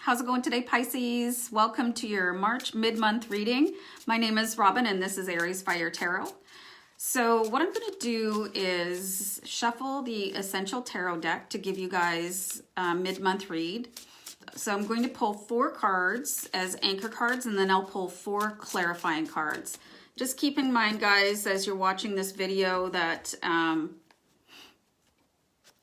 How's it going today, Pisces? Welcome to your March mid-month reading. My name is Robin and this is AriesFireTarot. So what I'm going to do is shuffle the Essential Tarot deck to give you guys a mid-month read. So I'm going to pull 4 cards as anchor cards, and then I'll pull 4 clarifying cards. Just keep in mind, guys, as you're watching this video that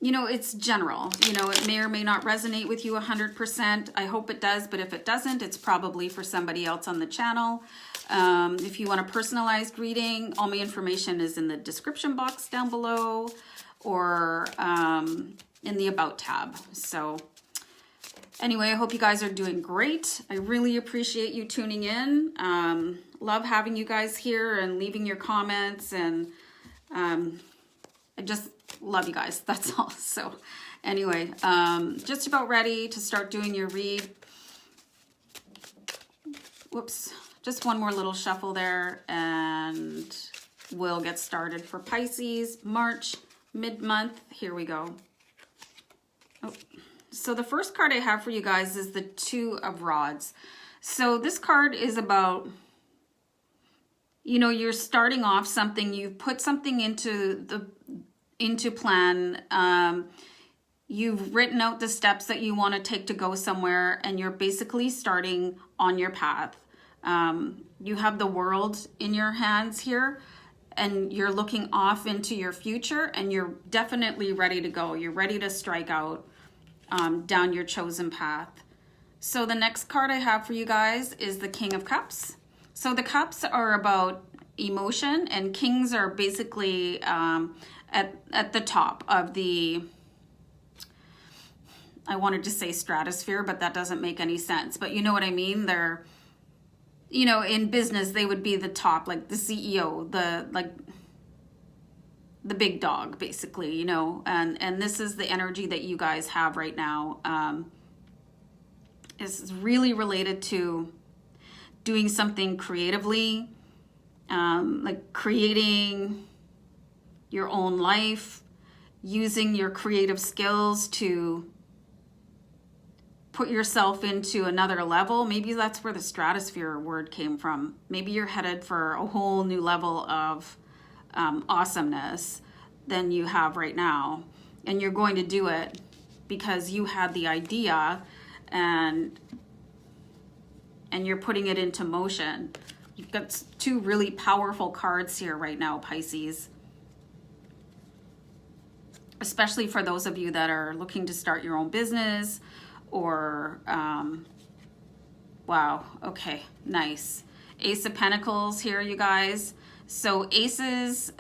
you know, it's general. You know, it may or may not resonate with you 100%. I hope it does, but if it doesn't, it's probably for somebody else on the channel. If you want a personalized reading, all my information is in the description box down below or in the About tab. So anyway, I hope you guys are doing great. I really appreciate you tuning in. Love having you guys here and leaving your comments, and I just love you guys. That's all. So anyway, just about ready to start doing your read. Whoops. Just one more little shuffle there and we'll get started for Pisces, March, mid-month. Here we go. Oh. So the first card I have for you guys is the 2 of Rods. So this card is about, you know, you're starting off something, you've put something into plan, you've written out the steps that you want to take to go somewhere, and you're basically starting on your path. You have the world in your hands here, and you're looking off into your future, and you're definitely ready to go. You're ready to strike out down your chosen path. So the next card I have for you guys is the King of Cups. So the cups are about emotion, and kings are basically at the top of the, I wanted to say stratosphere, but that doesn't make any sense. But you know what I mean? They're, you know, in business, they would be the top, like the CEO, the big dog, basically, you know, and this is the energy that you guys have right now. It's really related to doing something creatively, like creating your own life, using your creative skills to put yourself into another level. Maybe that's where the stratosphere word came from. Maybe you're headed for a whole new level of awesomeness than you have right now. And you're going to do it because you had the idea and you're putting it into motion. You've got 2 really powerful cards here right now, Pisces. Especially for those of you that are looking to start your own business or, wow, okay, nice. Ace of Pentacles here, you guys. So aces,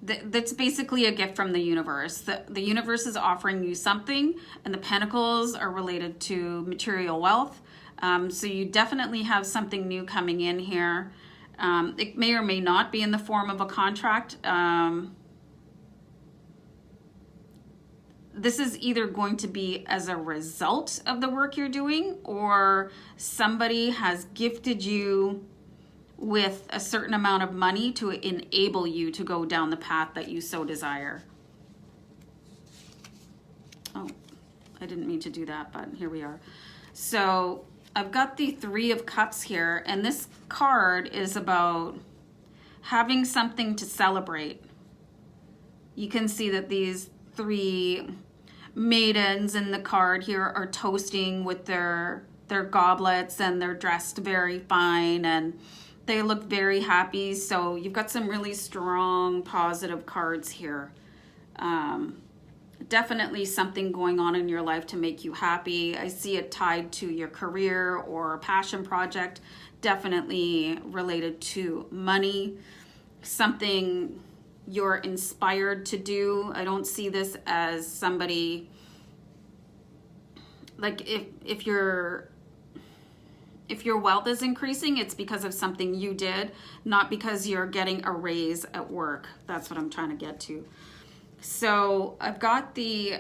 that's basically a gift from the universe. The universe is offering you something, and the pentacles are related to material wealth. So you definitely have something new coming in here. It may or may not be in the form of a contract. This is either going to be as a result of the work you're doing, or somebody has gifted you with a certain amount of money to enable you to go down the path that you so desire. Oh, I didn't mean to do that, but here we are. So I've got the 3 of Cups here, and this card is about having something to celebrate. You can see that these 3 maidens in the card here are toasting with their goblets, and they're dressed very fine and they look very happy. So you've got some really strong positive cards here. Definitely something going on in your life to make you happy. I see it tied to your career or a passion project, definitely related to money, something you're inspired to do. I don't see this as somebody, like if your wealth is increasing, it's because of something you did, not because you're getting a raise at work. That's what I'm trying to get to. So I've got the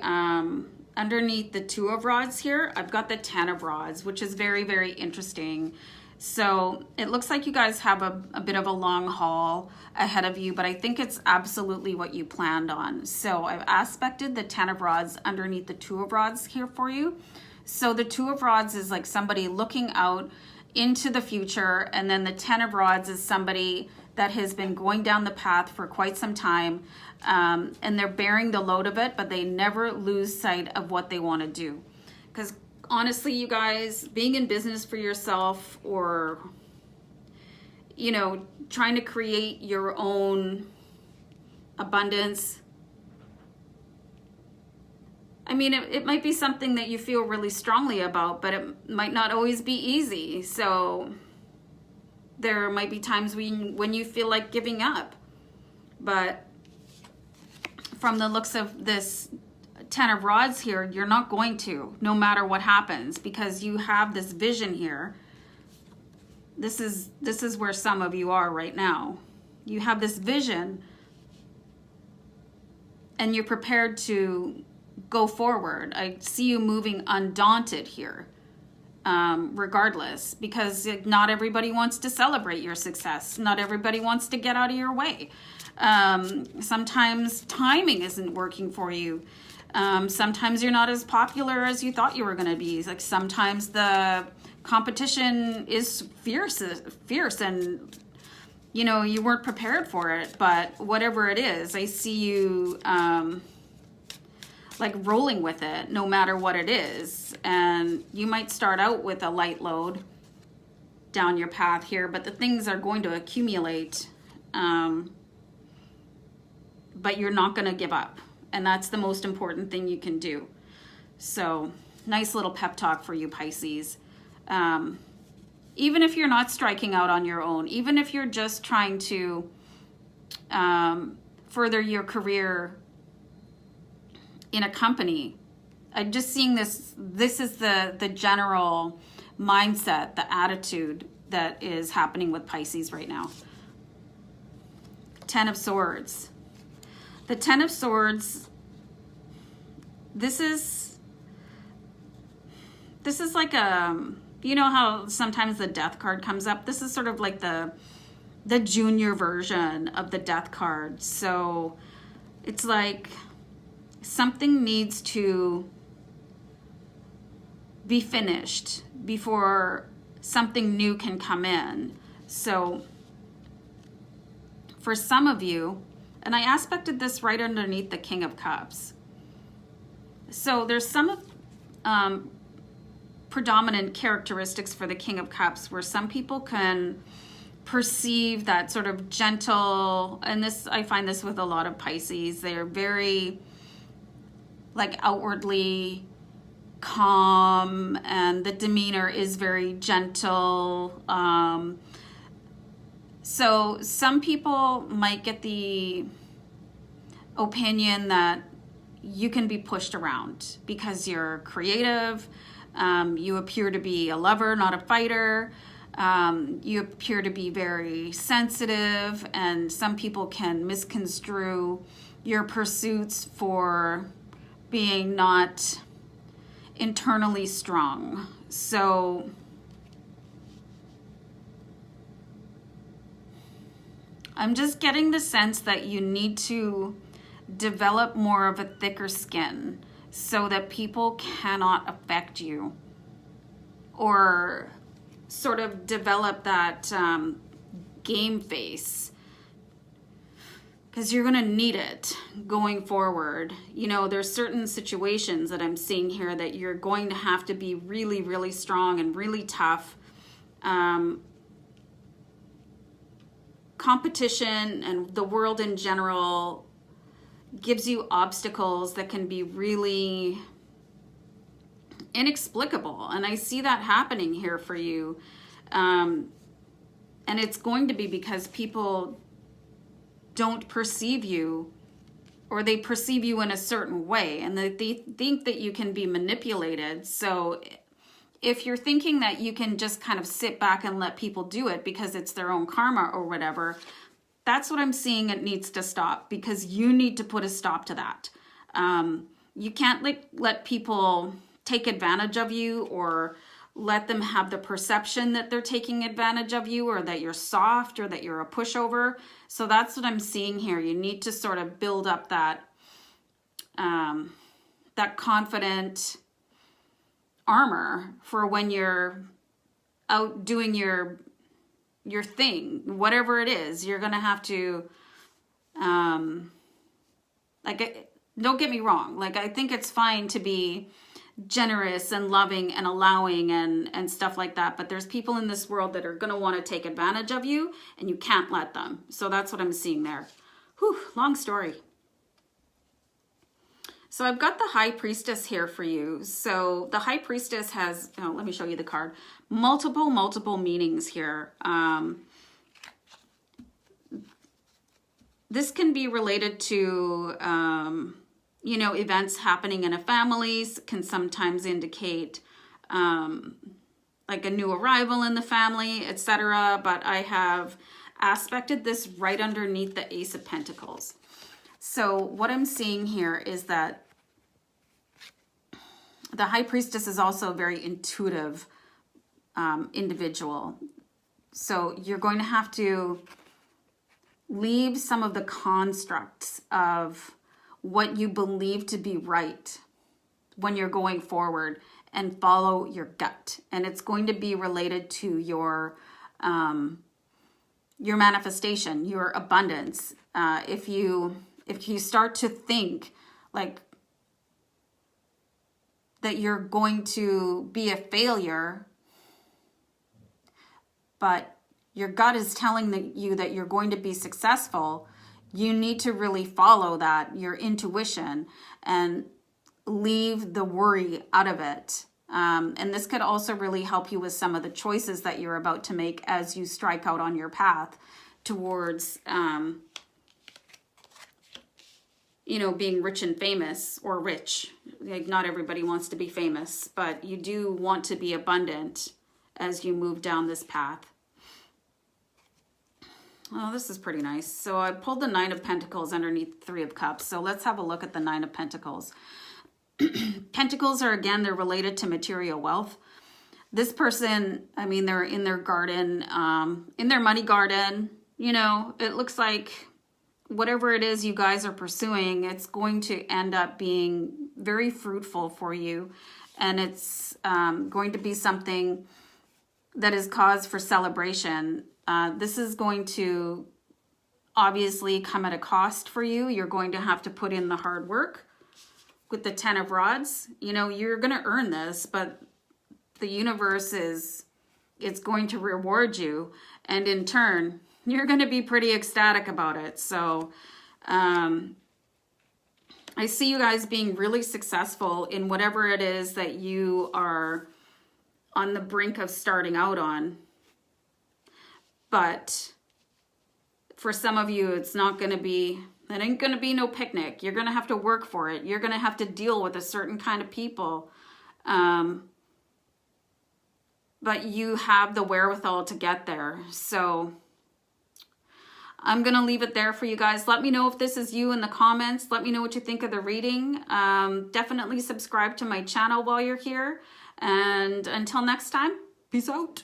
underneath the 2 of Rods here, I've got the 10 of Rods, which is very, very interesting. So it looks like you guys have a bit of a long haul ahead of you, but I think it's absolutely what you planned on. So I've aspected the 10 of Rods underneath the 2 of Rods here for you. So the Two of Rods is like somebody looking out into the future, and then the Ten of Rods is somebody that has been going down the path for quite some time, and they're bearing the load of it, but they never lose sight of what they want to do. Because honestly, you guys, being in business for yourself, or, you know, trying to create your own abundance, I mean, it might be something that you feel really strongly about, but it might not always be easy. So there might be times when you feel like giving up. But from the looks of this Ten of Rods here, you're not going to, no matter what happens, because you have this vision here. This is where some of you are right now. You have this vision, and you're prepared to go forward. I see you moving undaunted here, regardless, because not everybody wants to celebrate your success. Not everybody wants to get out of your way. Sometimes timing isn't working for you. Sometimes you're not as popular as you thought you were going to be. Like sometimes the competition is fierce, and you know, you weren't prepared for it. But whatever it is, I see you like rolling with it no matter what it is. And you might start out with a light load down your path here, but the things are going to accumulate, but you're not going to give up. And that's the most important thing you can do. So nice little pep talk for you, Pisces. Even if you're not striking out on your own, even if you're just trying to further your career in a company, I'm just seeing this is the general mindset, the attitude that is happening with Pisces right now. Ten of Swords. The Ten of Swords, this is like you know how sometimes the Death card comes up? This is sort of like the junior version of the Death card. So it's like something needs to be finished before something new can come in. So for some of you, and I aspected this right underneath the King of Cups. So there's some predominant characteristics for the King of Cups where some people can perceive that sort of gentle, and this, I find this with a lot of Pisces, they're very like outwardly calm, and the demeanor is very gentle. So some people might get the opinion that you can be pushed around because you're creative. You appear to be a lover, not a fighter. You appear to be very sensitive, and some people can misconstrue your pursuits for being not internally strong. So I'm just getting the sense that you need to develop more of a thicker skin so that people cannot affect you, or sort of develop that game face, because you're going to need it going forward. You know, there's certain situations that I'm seeing here that you're going to have to be really, really strong and really tough. Competition and the world in general gives you obstacles that can be really inexplicable, and I see that happening here for you. And it's going to be because people don't perceive you, or they perceive you in a certain way, and they think that you can be manipulated. So if you're thinking that you can just kind of sit back and let people do it because it's their own karma or whatever, that's what I'm seeing it needs to stop, because you need to put a stop to that. You can't let people take advantage of you, or let them have the perception that they're taking advantage of you, or that you're soft, or that you're a pushover. So that's what I'm seeing here. You need to sort of build up that that confident, armor for when you're out doing your thing, whatever it is. You're gonna have to, like, don't get me wrong. Like, I think it's fine to be generous and loving and allowing and stuff like that. But there's people in this world that are gonna want to take advantage of you, and you can't let them. So that's what I'm seeing there. Whew, long story. So I've got the High Priestess here for you. So the High Priestess has, oh, let me show you the card, multiple meanings here. This can be related to, you know, events happening in a family, can sometimes indicate like a new arrival in the family, etc. But I have aspected this right underneath the Ace of Pentacles. So what I'm seeing here is that the High Priestess is also a very intuitive individual. So you're going to have to leave some of the constructs of what you believe to be right when you're going forward and follow your gut. And it's going to be related to your manifestation, your abundance. If you start to think like that you're going to be a failure, but your gut is telling you that you're going to be successful, you need to really follow that, your intuition, and leave the worry out of it. And this could also really help you with some of the choices that you're about to make as you strike out on your path towards, you know, being rich and famous, or rich. Like, not everybody wants to be famous, but you do want to be abundant as you move down this path. Oh, this is pretty nice. So I pulled the Nine of Pentacles underneath Three of Cups. So let's have a look at the Nine of Pentacles. Pentacles are, again, they're related to material wealth. This person, I mean, they're in their garden, in their money garden. You know, it looks like whatever it is you guys are pursuing, it's going to end up being very fruitful for you. And it's going to be something that is cause for celebration. This is going to obviously come at a cost for you. You're going to have to put in the hard work. With the Ten of Rods, you know, you're going to earn this, but the universe it's going to reward you. And in turn, you're going to be pretty ecstatic about it. So I see you guys being really successful in whatever it is that you are on the brink of starting out on. But for some of you, it's not going to be, it ain't going to be no picnic. You're going to have to work for it. You're going to have to deal with a certain kind of people. But you have the wherewithal to get there. So I'm going to leave it there for you guys. Let me know if this is you in the comments. Let me know what you think of the reading. Definitely subscribe to my channel while you're here. And until next time, peace out.